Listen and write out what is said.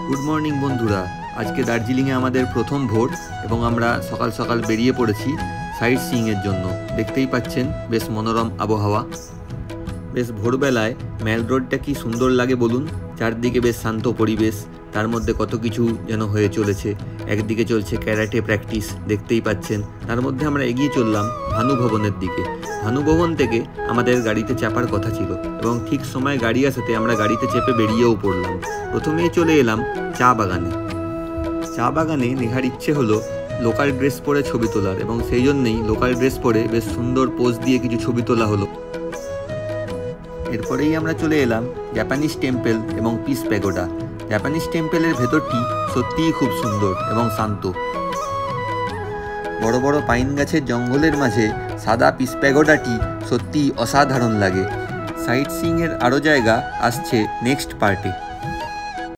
Good morning বন্ধুরা। আজকে দার্জিলিংয়ে আমাদের প্রথম ভোর এবং আমরা সকাল সকাল বেরিয়ে পড়েছি সাইট সিইংয়ের জন্য। দেখতেই পাচ্ছেন বেশ মনোরম আবহাওয়া। বেশ ভোরবেলায় ম্যাল রোডটা কি সুন্দর লাগে বলুন। চারদিকে বেশ শান্ত পরিবেশ, তার মধ্যে কত কিছু যেন হয়ে চলেছে। একদিকে চলছে ক্যারাটে প্র্যাকটিস, দেখতেই পাচ্ছেন। তার মধ্যে আমরা এগিয়ে চললাম ভানু ভবনের দিকে। ভানু ভবন থেকে আমাদের গাড়িতে চাপার কথা ছিল এবং ঠিক সময় গাড়ি আসাতে আমরা গাড়িতে চেপে বেরিয়েও পড়লাম। প্রথমেই চলে এলাম চা বাগানে। চা বাগানে নেহার ইচ্ছে হলো লোকাল ড্রেস পরে ছবি তোলার, এবং সেই জন্যেই লোকাল ড্রেস পরে বেশ সুন্দর পোজ দিয়ে কিছু ছবি তোলা হলো। এরপরেই আমরা চলে এলাম জাপানিজ টেম্পল এবং পিস প্যাগোডা। জাপানিজ টেম্পলের ভেতরটি সত্যিই খুব সুন্দর এবং শান্ত। বড় বড় পাইন গাছের জঙ্গলের মাঝে সাদা পিস প্যাগোডাটি সত্যিই অসাধারণ লাগে। সাইট সিইংয়ের আরও জায়গা আসছে নেক্সট পার্টে।